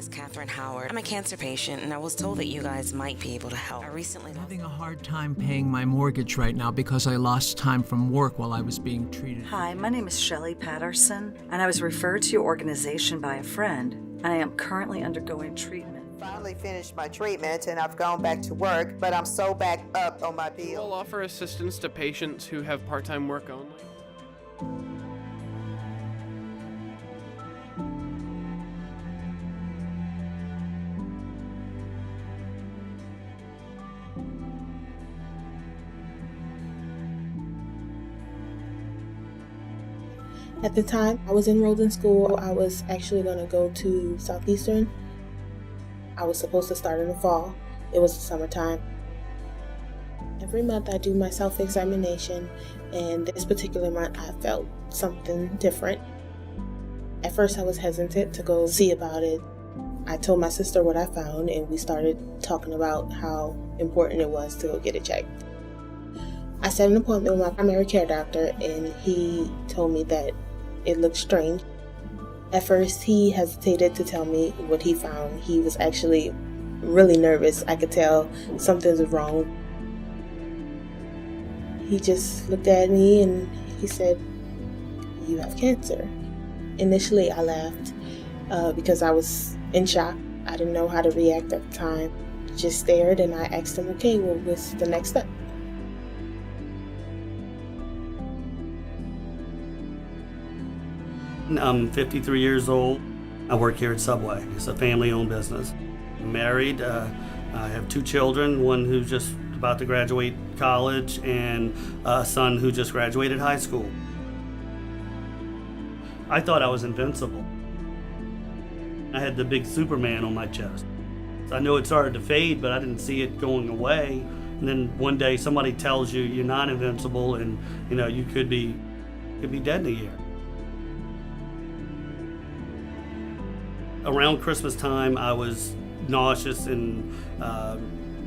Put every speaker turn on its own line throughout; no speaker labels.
is Catherine Howard. I'm a cancer patient, and I was told that you guys might be able to help. I recently
I'm having a hard time paying my mortgage right now because I lost time from work while I was being treated.
Hi, my name is Shelley Patterson, and I was referred to your organization by a friend, and I am currently undergoing treatment.
Finally finished my treatment and I've gone back to work, but I'm so backed up on my bill.
We'll offer assistance to patients who have part-time work only.
At the time I was enrolled in school, I was actually going to go to Southeastern. I was supposed to start in the fall. It was the summertime. Every month I do my self-examination, and this particular month I felt something different. At first I was hesitant to go see about it. I told my sister what I found, and we started talking about how important it was to go get it checked. I set an appointment with my primary care doctor, and he told me that it looked strange. At first, he hesitated to tell me what he found. He was actually really nervous. I could tell something was wrong. He just looked at me and he said, "You have cancer." Initially, I laughed because I was in shock. I didn't know how to react at the time. Just stared, and I asked him, "Okay, well, what's the next step?"
I'm 53 years old. I work here at Subway. It's a family-owned business. I'm married. I have 2 children, one who's just about to graduate college and a son who just graduated high school. I thought I was invincible. I had the big Superman on my chest. So I know it started to fade, but I didn't see it going away. And then one day somebody tells you you're not invincible and you could be dead in a year. Around Christmas time, I was nauseous and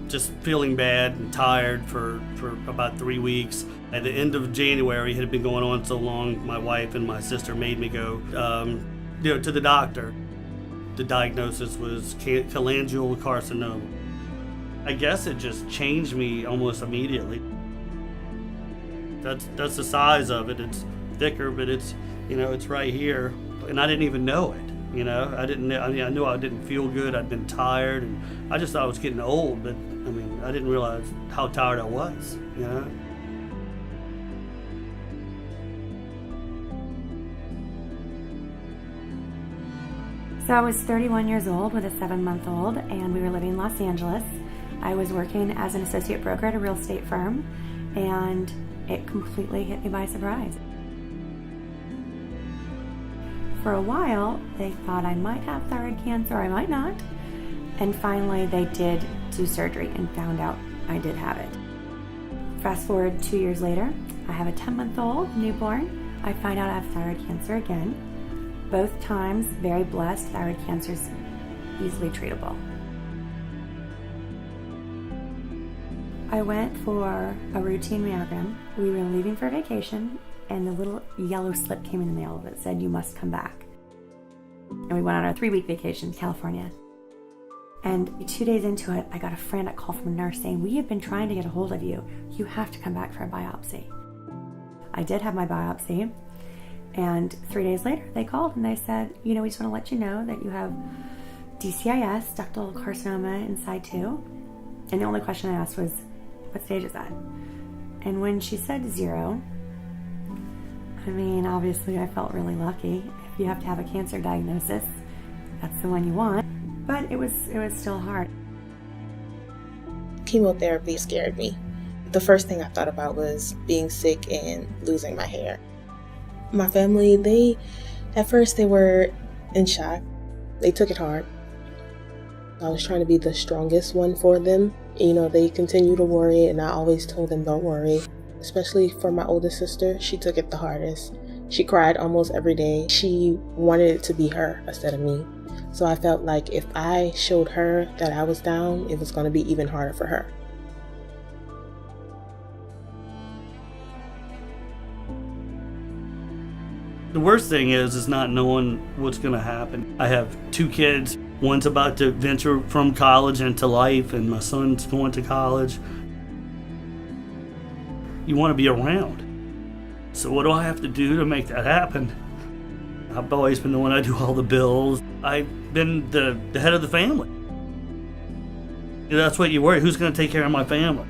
just feeling bad and tired for about 3 weeks. At the end of January, it had been going on so long, my wife and my sister made me go to the doctor. The diagnosis was cholangiocarcinoma. I guess it just changed me almost immediately. That's the size of it. It's thicker, but it's right here, and I didn't even know it. I knew I didn't feel good. I'd been tired, and I just thought I was getting old, but I didn't realize how tired I was,
So I was 31 years old with a 7-month-old, and we were living in Los Angeles. I was working as an associate broker at a real estate firm, and it completely hit me by surprise. For a while, they thought I might have thyroid cancer, or I might not. And finally, they did do surgery and found out I did have it. Fast forward 2 years later, I have a 10-month-old newborn. I find out I have thyroid cancer again. Both times, very blessed, thyroid cancer is easily treatable. I went for a routine mammogram. We were leaving for vacation, and the little yellow slip came in the mail that said, "You must come back." And we went on our 3-week vacation to California. And 2 days into it, I got a frantic call from a nurse saying, "We have been trying to get a hold of you. You have to come back for a biopsy." I did have my biopsy, and 3 days later, they called and they said, "We just want to let you know that you have DCIS, ductal carcinoma inside too." And the only question I asked was, "What stage is that?" And when she said 0, obviously I felt really lucky. If you have to have a cancer diagnosis, that's the one you want. But it was still hard.
Chemotherapy scared me. The first thing I thought about was being sick and losing my hair. My family, at first they were in shock. They took it hard. I was trying to be the strongest one for them. They continued to worry, and I always told them, "Don't worry." Especially for my oldest sister, she took it the hardest. She cried almost every day. She wanted it to be her instead of me. So I felt like if I showed her that I was down, it was going to be even harder for her.
The worst thing is not knowing what's going to happen. I have 2 kids. One's about to venture from college into life, and my son's going to college. You want to be around. So what do I have to do to make that happen? I've always been the one I do all the bills. I've been the head of the family. That's what you worry. Who's going to take care of my family?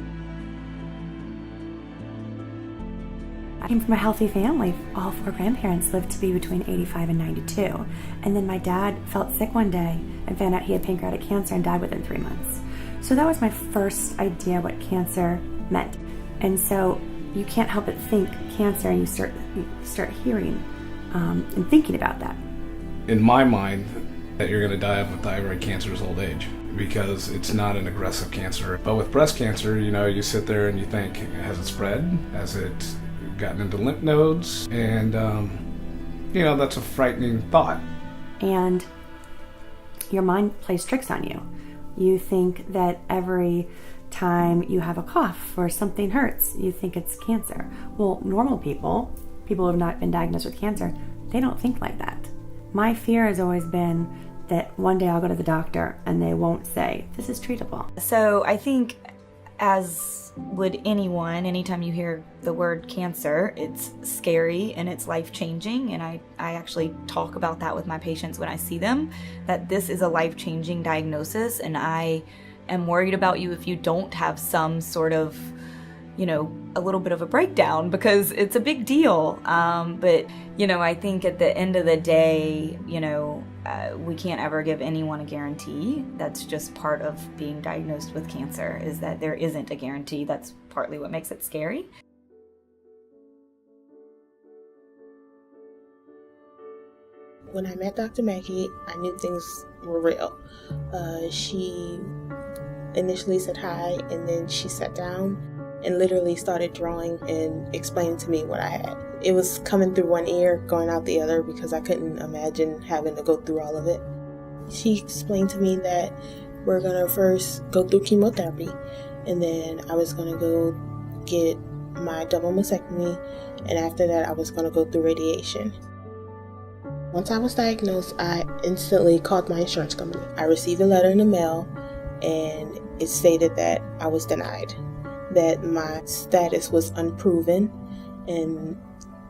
I came from a healthy family. All 4 grandparents lived to be between 85 and 92. And then my dad felt sick one day and found out he had pancreatic cancer and died within 3 months. So that was my first idea what cancer meant. And so you can't help but think cancer, and you start hearing and thinking about that.
In my mind, that you're going to die of a thyroid cancer is old age, because it's not an aggressive cancer. But with breast cancer, you sit there and you think, has it spread? Has it gotten into lymph nodes? And, that's a frightening thought.
And your mind plays tricks on you. You think that every time you have a cough or something hurts, you think it's cancer. Well, normal people who have not been diagnosed with cancer, they don't think like that. My fear has always been that one day I'll go to the doctor and they won't say, this is treatable.
So I think, as would anyone, anytime you hear the word cancer, it's scary and it's life-changing. And I actually talk about that with my patients when I see them, that this is a life-changing diagnosis, and I am worried about you if you don't have some sort of, a little bit of a breakdown, because it's a big deal. But, I think at the end of the day, we can't ever give anyone a guarantee. That's just part of being diagnosed with cancer, is that there isn't a guarantee. That's partly what makes it scary.
When I met Dr. Mackey, I knew things were real. She initially said hi, and then she sat down and literally started drawing and explaining to me what I had. It was coming through one ear, going out the other, because I couldn't imagine having to go through all of it. She explained to me that we're going to first go through chemotherapy, and then I was going to go get my double mastectomy, and after that I was going to go through radiation. Once I was diagnosed, I instantly called my insurance company. I received a letter in the mail, and it stated that I was denied, that my status was unproven, and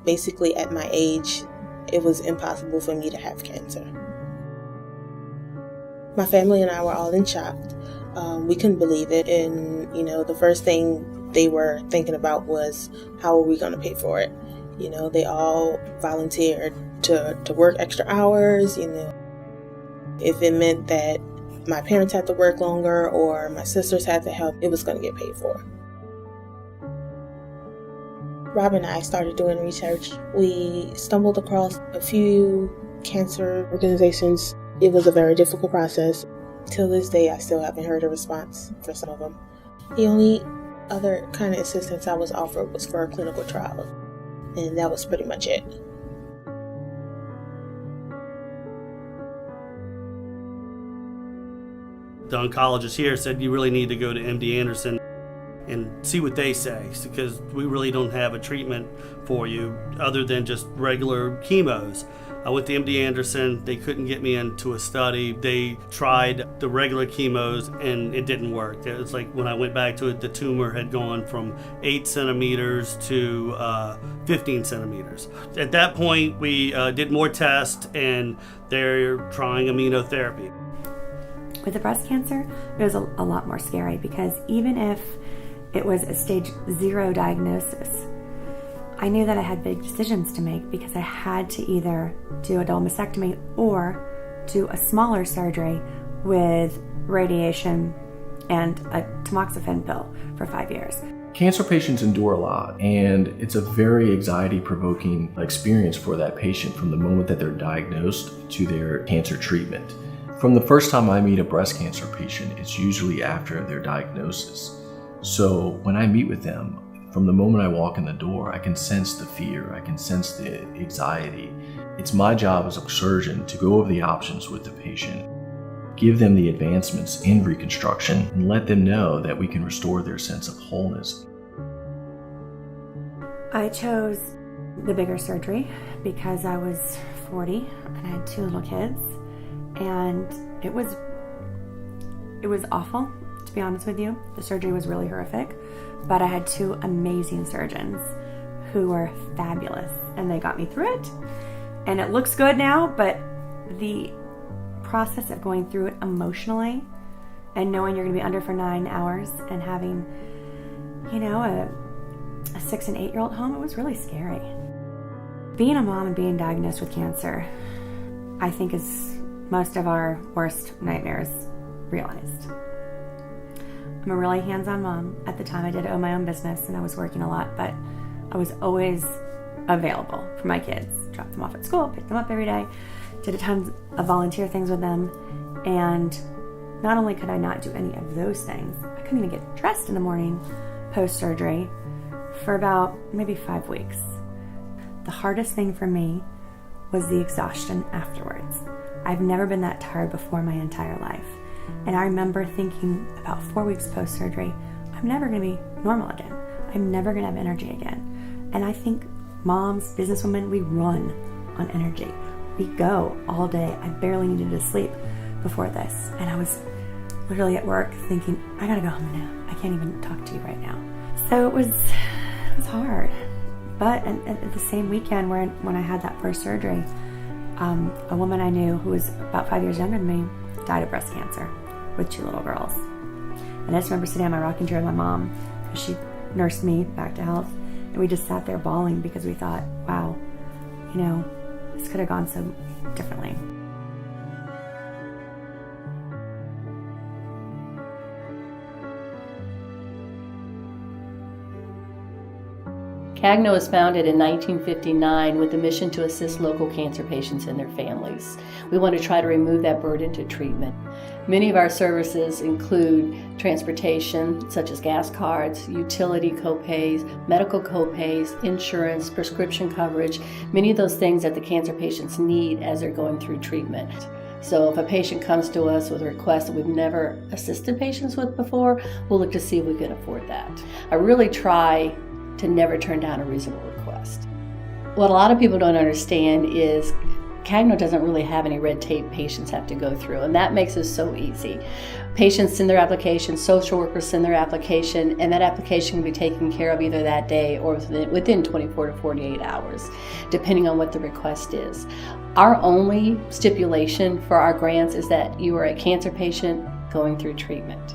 basically at my age, it was impossible for me to have cancer. My family and I were all in shock. We couldn't believe it, and the first thing they were thinking about was, how are we going to pay for it? They all volunteered to work extra hours. If it meant that my parents had to work longer or my sisters had to help, it was going to get paid for. Rob and I started doing research. We stumbled across a few cancer organizations. It was a very difficult process. Till this day, I still haven't heard a response for some of them. The only other kind of assistance I was offered was for a clinical trial, and that was pretty much it.
The oncologist here said you really need to go to MD Anderson and see what they say, because we really don't have a treatment for you other than just regular chemos. I went to MD Anderson. They couldn't get me into a study. They tried the regular chemos and it didn't work. It was like when I went back to it, the tumor had gone from 8 centimeters to 15 centimeters. At that point, we did more tests, and they're trying immunotherapy.
With the breast cancer, it was a lot more scary, because even if it was a stage 0 diagnosis, I knew that I had big decisions to make, because I had to either do a double mastectomy or do a smaller surgery with radiation and a tamoxifen pill for 5 years.
Cancer patients endure a lot, and it's a very anxiety-provoking experience for that patient from the moment that they're diagnosed to their cancer treatment. From the first time I meet a breast cancer patient, it's usually after their diagnosis. So when I meet with them, from the moment I walk in the door, I can sense the fear, I can sense the anxiety. It's my job as a surgeon to go over the options with the patient, give them the advancements in reconstruction, and let them know that we can restore their sense of wholeness.
I chose the bigger surgery because I was 40 and I had 2 little kids, And it was awful, to be honest with you. The surgery was really horrific, but I had two amazing surgeons who were fabulous, and they got me through it. And it looks good now, but the process of going through it emotionally and knowing you're going to be under for 9 hours and having, you know, a 6 and 8-year-old home, it was really scary. Being a mom and being diagnosed with cancer, I think, is most of our worst nightmares realized. I'm a really hands-on mom. At the time, I did own my own business and I was working a lot, but I was always available for my kids. Dropped them off at school, picked them up every day, did a ton of volunteer things with them, and not only could I not do any of those things, I couldn't even get dressed in the morning post-surgery for about maybe 5 weeks. The hardest thing for me was the exhaustion afterwards. I've never been that tired before my entire life. And I remember thinking about 4 weeks post-surgery, I'm never going to be normal again. I'm never going to have energy again. And I think moms, businesswomen, we run on energy. We go all day. I barely needed to sleep before this. And I was literally at work thinking, I gotta go home now. I can't even talk to you right now. So it was hard. But at the same weekend when I had that first surgery, a woman I knew who was about 5 years younger than me died of breast cancer with 2 little girls. And I just remember sitting on my rocking chair with my mom because she nursed me back to health. And we just sat there bawling because we thought, wow, you know, this could have gone so differently.
CAGNO was founded in 1959 with the mission to assist local cancer patients and their families. We want to try to remove that burden to treatment. Many of our services include transportation, such as gas cards, utility copays, medical copays, insurance, prescription coverage, many of those things that the cancer patients need as they're going through treatment. So if a patient comes to us with a request that we've never assisted patients with before, we'll look to see if we can afford that. I really try to never turn down a reasonable request. What a lot of people don't understand is CAGNO doesn't really have any red tape patients have to go through, and that makes it so easy. Patients send their application, social workers send their application, and that application can be taken care of either that day or within 24 to 48 hours, depending on what the request is. Our only stipulation for our grants is that you are a cancer patient going through treatment.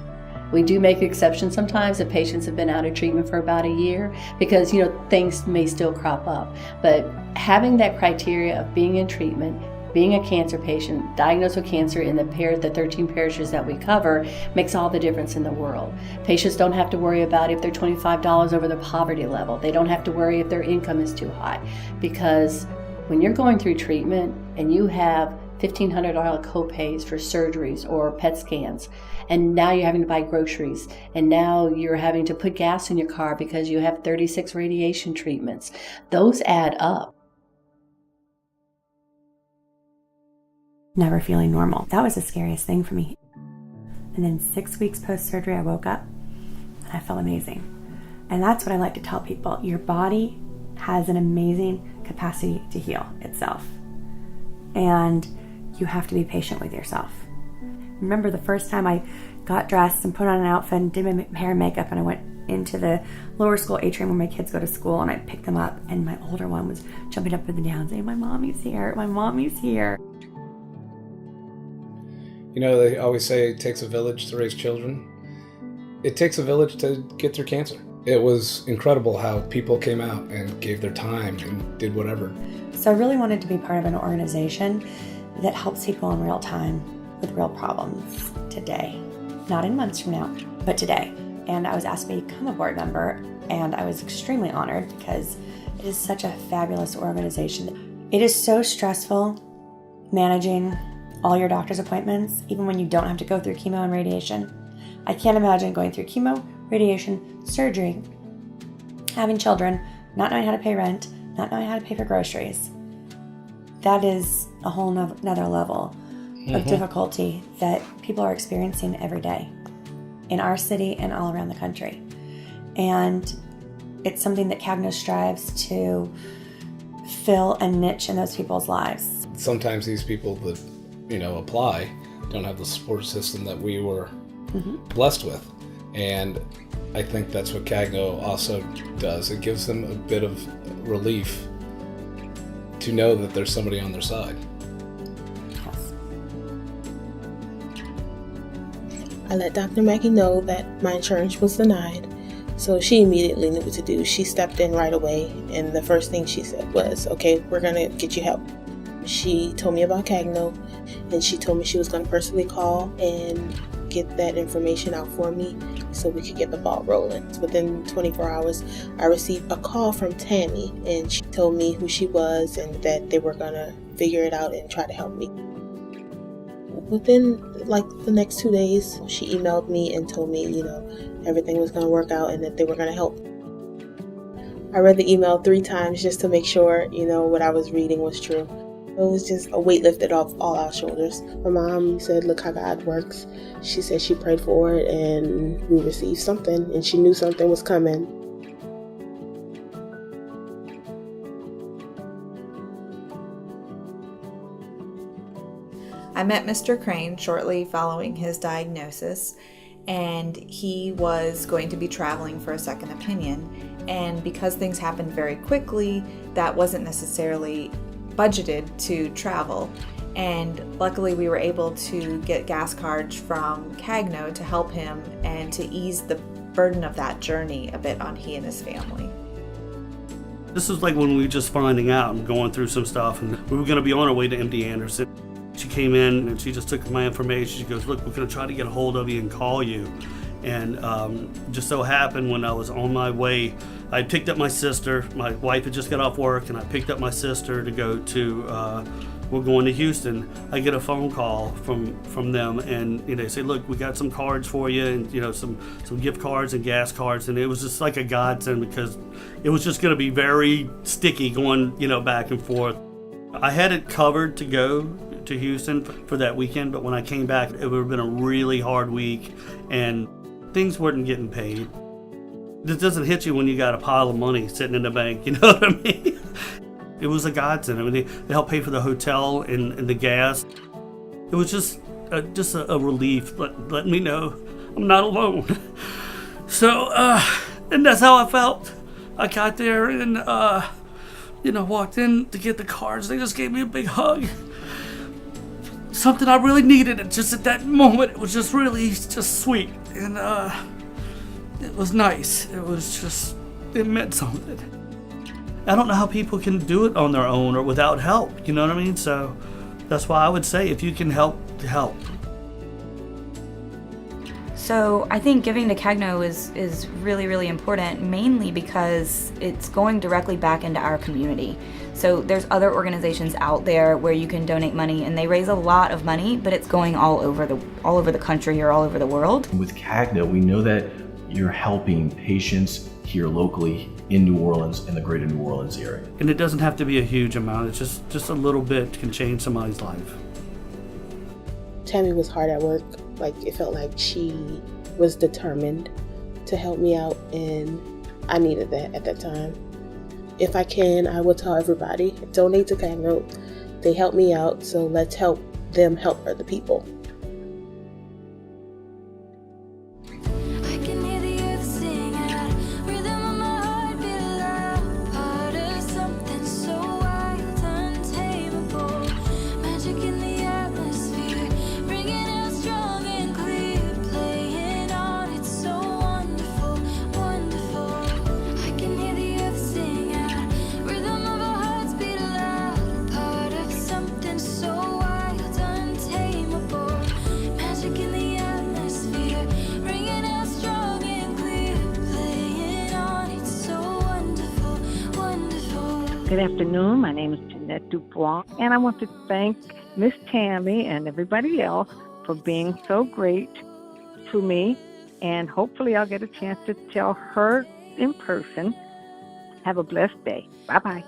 We do make exceptions sometimes if patients have been out of treatment for about a year because, you know, things may still crop up. But having that criteria of being in treatment, being a cancer patient, diagnosed with cancer in the 13 parishes that we cover makes all the difference in the world. Patients don't have to worry about if they're $25 over the poverty level. They don't have to worry if their income is too high, because when you're going through treatment and you have $1,500 copays for surgeries or PET scans, and now you're having to buy groceries, and now you're having to put gas in your car because you have 36 radiation treatments. Those add up.
Never feeling normal. That was the scariest thing for me. And then 6 weeks post-surgery, I woke up and I felt amazing. And that's what I like to tell people. Your body has an amazing capacity to heal itself. And you have to be patient with yourself. Remember the first time I got dressed and put on an outfit and did my hair and makeup, and I went into the lower school atrium where my kids go to school, and I picked them up, and my older one was jumping up and down saying, my mommy's here, my mommy's here.
You know, they always say it takes a village to raise children. It takes a village to get through cancer. It was incredible how people came out and gave their time and did whatever.
So I really wanted to be part of an organization that helps people in real time with real problems today. Not in months from now, but today. And I was asked to become a board member, and I was extremely honored because it is such a fabulous organization. It is so stressful managing all your doctor's appointments, even when you don't have to go through chemo and radiation. I can't imagine going through chemo, radiation, surgery, having children, not knowing how to pay rent, not knowing how to pay for groceries. That is a whole nother level of difficulty that people are experiencing every day in our city and all around the country. And it's something that CAGNO strives to fill a niche in those people's lives.
Sometimes these people that apply don't have the support system that we were blessed with. And I think that's what CAGNO also does. It gives them a bit of relief to know that there's somebody on their side.
I let Dr. Mackey know that my insurance was denied, so she immediately knew what to do. She stepped in right away, and the first thing she said was, okay, we're going to get you help. She told me about CAGNO, and she told me she was going to personally call and get that information out for me so we could get the ball rolling. Within 24 hours, I received a call from Tammy, and she told me who she was and that they were going to figure it out and try to help me. Within the next 2 days, she emailed me and told me, everything was going to work out and that they were going to help. I read the email 3 times just to make sure, what I was reading was true. It was just a weight lifted off all our shoulders. My mom said, look how God works. She said she prayed for it and we received something, and she knew something was coming.
I met Mr. Crane shortly following his diagnosis, and he was going to be traveling for a second opinion. And because things happened very quickly, that wasn't necessarily budgeted to travel. And luckily we were able to get gas cards from CAGNO to help him and to ease the burden of that journey a bit on he and his family.
This was like when we were just finding out and going through some stuff, and we were going to be on our way to MD Anderson. She came in and she just took my information. She goes, look, we're going to try to get a hold of you and call you. And just so happened when I was on my way, I picked up my sister. My wife had just got off work, and I picked up my sister to go to, we're going to Houston. I get a phone call from them, and they say, look, we got some cards for you, and some gift cards and gas cards. And it was just like a godsend, because it was just going to be very sticky going, back and forth. I had it covered to go to Houston for that weekend, but when I came back, it would have been a really hard week, and things weren't getting paid. This doesn't hit you when you got a pile of money sitting in the bank, you know what I mean? It was a godsend. I mean, they helped pay for the hotel and the gas. It was just a relief, let me know I'm not alone. So, and that's how I felt. I got there and, walked in to get the cards. They just gave me a big hug. Something I really needed, and just at that moment, it was just really sweet, and it was nice. It meant something. I don't know how people can do it on their own or without help, you know what I mean? So that's why I would say, if you can help, help.
So I think giving to CAGNO is really, really important, mainly because it's going directly back into our community. So there's other organizations out there where you can donate money, and they raise a lot of money, but it's going all over the country or all over the world.
With CAGNO, we know that you're helping patients here locally in New Orleans and the greater New Orleans area.
And it doesn't have to be a huge amount. It's just a little bit can change somebody's life.
Tammy was hard at work. It felt like she was determined to help me out, and I needed that at that time. If I can, I will tell everybody, donate to CAGNO. They help me out, so let's help them help other people.
Good afternoon. My name is Jeanette Dubois, and I want to thank Miss Tammy and everybody else for being so great to me, and hopefully I'll get a chance to tell her in person. Have a blessed day. Bye-bye.